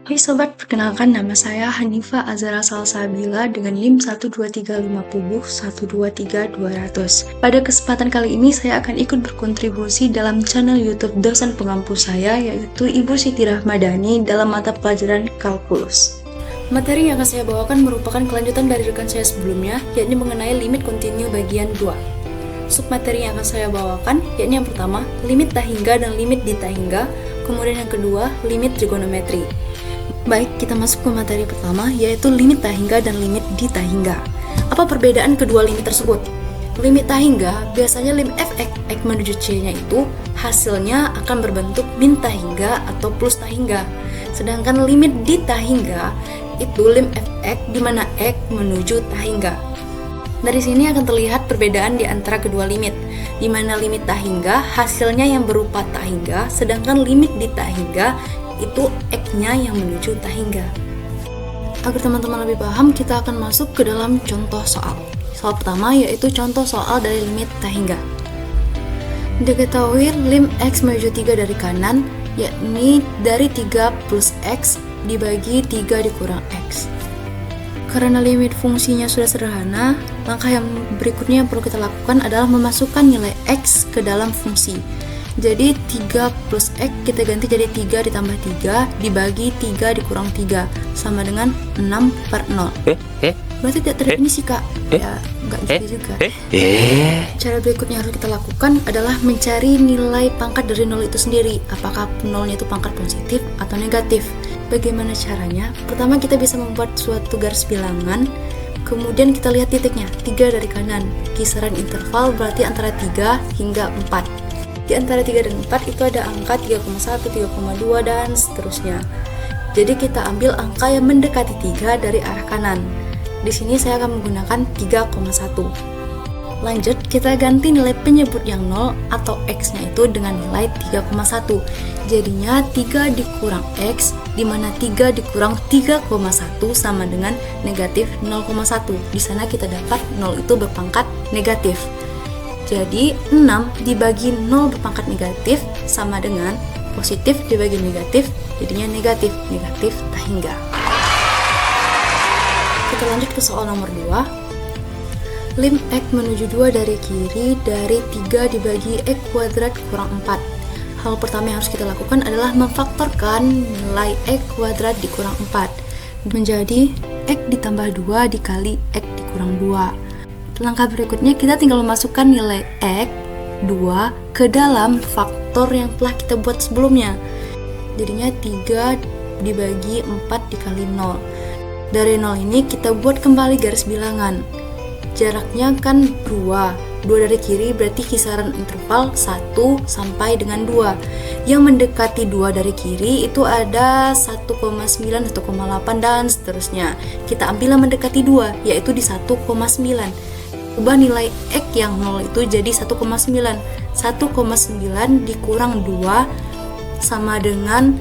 Hai sobat, perkenalkan nama saya Hanifa Azara Salsabila dengan NIM 12350 123 200. Pada kesempatan kali ini saya akan ikut berkontribusi dalam channel YouTube dosen pengampu saya, yaitu Ibu Siti Rahmadani dalam mata pelajaran kalkulus. Materi yang akan saya bawakan merupakan kelanjutan dari rekan saya sebelumnya, yakni mengenai limit kontinu bagian 2. Submateri yang akan saya bawakan yakni yang pertama, limit tak hingga dan limit di tak hingga, kemudian yang kedua, limit trigonometri. Baik, kita masuk ke materi pertama, yaitu limit tak hingga dan limit di tak hingga. Apa perbedaan kedua limit tersebut? Limit tak hingga, biasanya lim fx menuju c-nya itu hasilnya akan berbentuk min tak hingga atau plus tak hingga. Sedangkan limit di tak hingga itu lim fx di mana x menuju tak hingga. Dari sini akan terlihat perbedaan di antara kedua limit, di mana limit tak hingga hasilnya yang berupa tak hingga, sedangkan limit di tak hingga itu x-nya yang menuju tak hingga. Agar teman-teman lebih paham, kita akan masuk ke dalam contoh soal. Soal pertama yaitu contoh soal dari limit tak hingga. Diketahui lim x menuju 3 dari kanan, yakni dari 3 plus x dibagi 3 dikurang x. Karena limit fungsinya sudah sederhana, langkah yang berikutnya yang perlu kita lakukan adalah memasukkan nilai x ke dalam fungsi. Jadi 3 plus x kita ganti jadi 3 ditambah 3 dibagi 3 dikurang 3 sama dengan 6/0. Berarti tidak terdefinisi kak? Ya nggak gitu juga. Cara berikutnya harus kita lakukan adalah mencari nilai pangkat dari 0 itu sendiri. Apakah 0-nya itu pangkat positif atau negatif? Bagaimana caranya? Pertama kita bisa membuat suatu garis bilangan, kemudian kita lihat titiknya 3 dari kanan. Kisaran interval berarti antara 3 hingga 4. Di antara 3 dan 4 itu ada angka 3,1, 3,2 dan seterusnya. Jadi kita ambil angka yang mendekati 3 dari arah kanan. Di sini saya akan menggunakan 3,1. Lanjut, kita ganti nilai penyebut yang 0 atau x-nya itu dengan nilai 3,1. Jadinya 3 dikurang x, di mana 3 dikurang 3,1 sama dengan negatif 0,1. Di sana kita dapat 0 itu berpangkat negatif. Jadi 6 dibagi 0 berpangkat negatif sama dengan positif dibagi negatif, jadinya negatif tak hingga. Kita lanjut ke soal nomor 2. Lim x menuju 2 dari kiri dari 3 dibagi x kuadrat kurang 4. Hal pertama yang harus kita lakukan adalah memfaktorkan nilai x kuadrat dikurang 4 menjadi x ditambah 2 dikali x dikurang 2. Langkah berikutnya kita tinggal memasukkan nilai x 2 ke dalam faktor yang telah kita buat sebelumnya. Jadinya 3 dibagi 4 dikali 0. Dari 0 ini kita buat kembali garis bilangan. Jaraknya kan 2 dari kiri berarti kisaran interval 1 sampai dengan 2. Yang mendekati 2 dari kiri itu ada 1,9, 1,8 dan seterusnya. Kita ambil yang mendekati 2 yaitu di 1,9. Ubah nilai x yang 0 itu jadi 1,9. 1,9 dikurang 2 sama dengan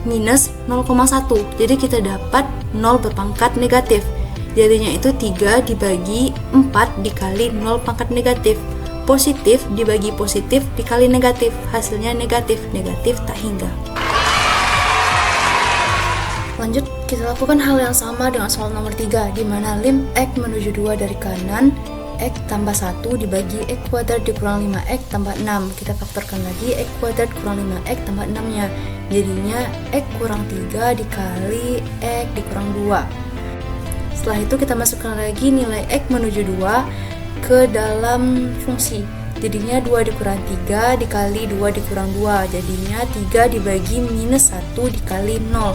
minus 0,1. Jadi kita dapat 0 berpangkat negatif. Jadinya itu 3 dibagi 4 dikali 0 pangkat negatif. Positif dibagi positif dikali negatif. Hasilnya negatif tak hingga. Lanjut, kita lakukan hal yang sama dengan soal nomor 3, di mana lim x menuju 2 dari kanan, x tambah 1 dibagi x kuadrat dikurang 5x tambah 6. Kita faktorkan lagi x kuadrat kurang 5x tambah 6 nya. Jadinya x kurang 3 dikali x dikurang 2. Setelah itu kita masukkan lagi nilai x menuju 2 ke dalam fungsi. Jadinya 2 dikurang 3 dikali 2 dikurang 2. Jadinya 3 dibagi minus 1 dikali 0.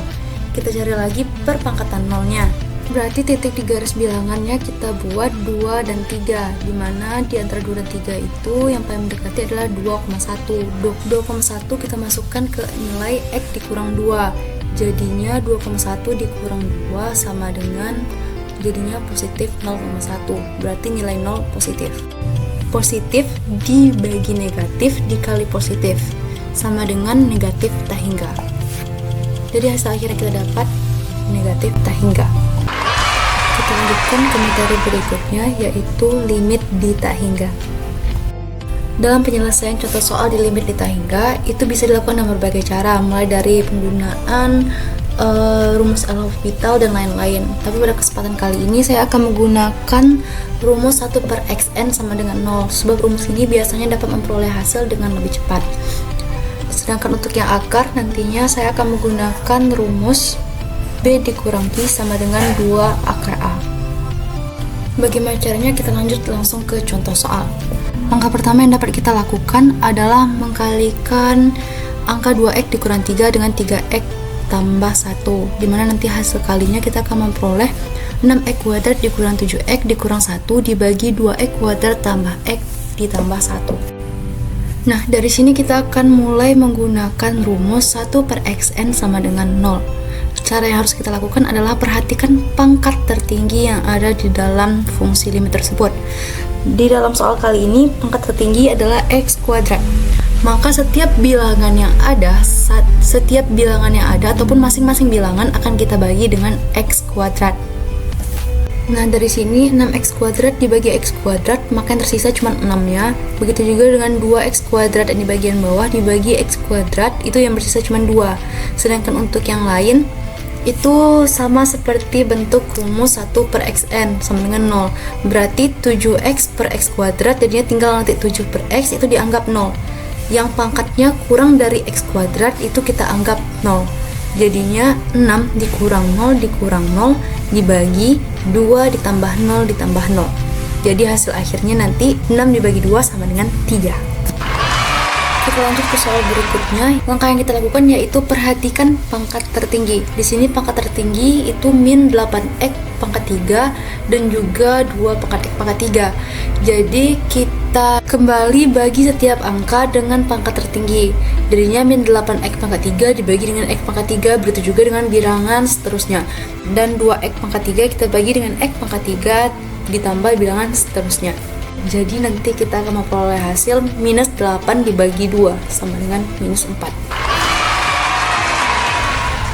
Kita cari lagi perpangkatan 0-nya. Berarti titik di garis bilangannya kita buat 2 dan 3, dimana di antara 2 dan 3 itu yang paling mendekati adalah 2,1. 2,1 kita masukkan ke nilai x dikurang 2. Jadinya 2,1 dikurang 2 sama dengan jadinya positif 0,1. Berarti nilai 0 positif. Positif dibagi negatif dikali positif sama dengan negatif tak hingga. Jadi hasil akhirnya kita dapat negatif tak hingga. Kita lanjutkan ke materi berikutnya, yaitu limit di tak hingga. Dalam penyelesaian contoh soal di limit di tak hingga, itu bisa dilakukan dengan berbagai cara, mulai dari penggunaan rumus L'Hopital dan lain-lain. Tapi pada kesempatan kali ini saya akan menggunakan rumus 1 per xn sama dengan 0, sebab rumus ini biasanya dapat memperoleh hasil dengan lebih cepat. Sedangkan untuk yang akar, nantinya saya akan menggunakan rumus B dikurang Q sama dengan 2 akar A. Bagaimana caranya? Kita lanjut langsung ke contoh soal. Langkah pertama yang dapat kita lakukan adalah mengkalikan angka 2x dikurang 3 dengan 3x tambah 1, dimana nanti hasil kalinya kita akan memperoleh 6x kuadrat dikurang 7x dikurang 1 dibagi 2x kuadrat tambah x ditambah 1. Nah, dari sini kita akan mulai menggunakan rumus 1 per xn sama dengan 0. Cara yang harus kita lakukan adalah perhatikan pangkat tertinggi yang ada di dalam fungsi limit tersebut. Di dalam soal kali ini, pangkat tertinggi adalah x kuadrat. Maka setiap bilangan yang ada ataupun masing-masing bilangan akan kita bagi dengan x kuadrat. Nah, dari sini 6x kuadrat dibagi x kuadrat, maka yang tersisa cuma 6-nya. Begitu juga dengan 2x kuadrat yang di bagian bawah dibagi x kuadrat, itu yang bersisa cuma 2. Sedangkan untuk yang lain itu sama seperti bentuk rumus 1 per xn sama dengan 0. Berarti 7x per x kuadrat, jadinya tinggal nanti 7 per x itu dianggap 0. Yang pangkatnya kurang dari x kuadrat itu kita anggap 0. Jadinya 6 dikurang 0 dibagi 2 ditambah 0 ditambah 0. Jadi hasil akhirnya nanti 6 dibagi 2 sama dengan 3. Kita lanjut ke soal berikutnya. Langkah yang kita lakukan yaitu perhatikan pangkat tertinggi. Di sini pangkat tertinggi itu min 8x pangkat 3 dan juga 2 pangkat x pangkat 3. Jadi kita kembali bagi setiap angka dengan pangkat tertinggi. Jadinya min 8x pangkat 3 dibagi dengan x pangkat 3, begitu juga dengan bilangan seterusnya. Dan 2x pangkat 3 kita bagi dengan x pangkat 3 ditambah bilangan seterusnya. Jadi nanti kita akan memperoleh hasil minus 8 dibagi 2 sama dengan minus 4.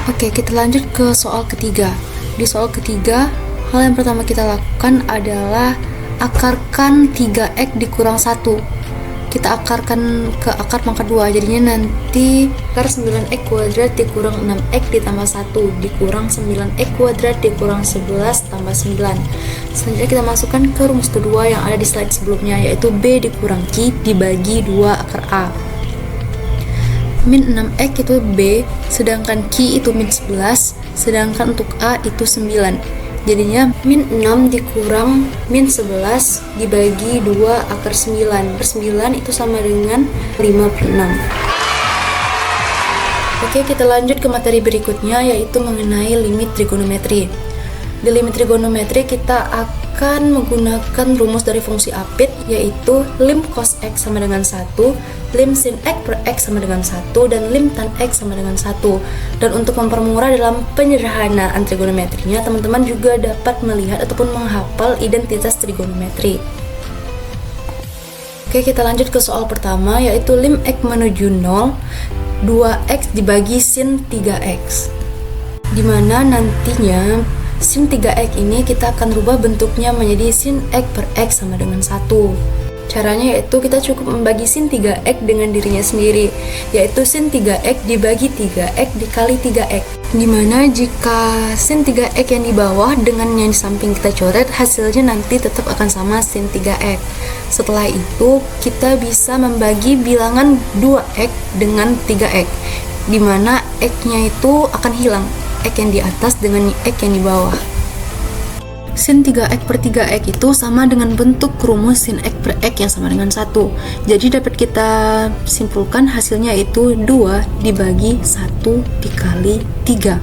Oke, kita lanjut ke soal ketiga. Di soal ketiga, hal yang pertama kita lakukan adalah akarkan 3x dikurang 1. Kita akarkan ke akar pangkat 2, jadinya nanti akar 9x kuadrat dikurang 6x ditambah 1 dikurang 9x kuadrat dikurang 11 tambah 9. Selanjutnya kita masukkan ke rumus kedua yang ada di slide sebelumnya, yaitu B dikurang Q dibagi 2 akar A. Min 6x itu B, sedangkan Q itu min 11, sedangkan untuk A itu 9. Jadinya min 6 dikurang min 11 dibagi 2 akar 9. Per 9 itu sama dengan 5 per 6. Oke, kita lanjut ke materi berikutnya, yaitu mengenai limit trigonometri. Di limit trigonometri kita akan menggunakan rumus dari fungsi apit, yaitu lim cos x sama dengan 1, lim sin x per x sama dengan 1, dan lim tan x sama dengan 1. Dan untuk mempermurah dalam penyederhanaan trigonometrinya, teman-teman juga dapat melihat ataupun menghafal identitas trigonometri. Oke, kita lanjut ke soal pertama, yaitu lim x menuju 0, 2x dibagi sin 3x. Dimana nantinya sin 3x ini kita akan rubah bentuknya menjadi sin x per x sama dengan 1. Caranya yaitu kita cukup membagi sin 3x dengan dirinya sendiri, yaitu sin 3x dibagi 3x dikali 3x. Dimana jika sin 3x yang di bawah dengan yang di samping kita coret, hasilnya nanti tetap akan sama sin 3x. Setelah itu kita bisa membagi bilangan 2x dengan 3x, dimana x-nya itu akan hilang, x yang di atas dengan x yang di bawah. Sin 3x per 3x itu sama dengan bentuk rumus sin x per x yang sama dengan 1. Jadi dapat kita simpulkan hasilnya itu 2 dibagi 1 dikali 3.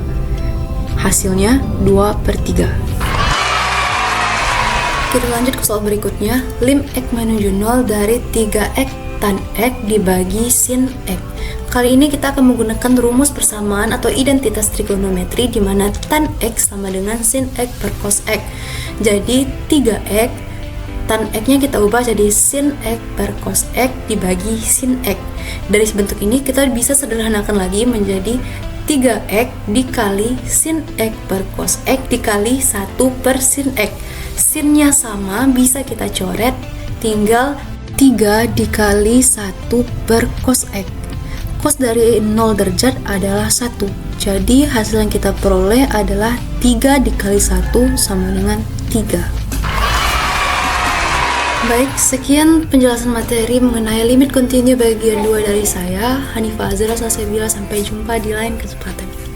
Hasilnya 2 per 3. Kita lanjut ke soal berikutnya. Lim x menuju 0 dari 3x tan x dibagi sin x. Kali ini kita akan menggunakan rumus persamaan atau identitas trigonometri, di mana tan x sama dengan sin x per cos x. Jadi 3x, tan x-nya kita ubah jadi sin x per cos x dibagi sin x. Dari bentuk ini kita bisa sederhanakan lagi menjadi 3x dikali sin x per cos x dikali 1 per sin x. Sinnya sama, bisa kita coret, tinggal 3 dikali 1 per cos x. Cos dari 0 derajat adalah 1. Jadi hasil yang kita peroleh adalah 3 dikali 1 sama dengan 3. Baik, sekian penjelasan materi mengenai limit kontinu bagian 2 dari saya, Hanifah Azra Salsabila. Sampai jumpa di lain kesempatan.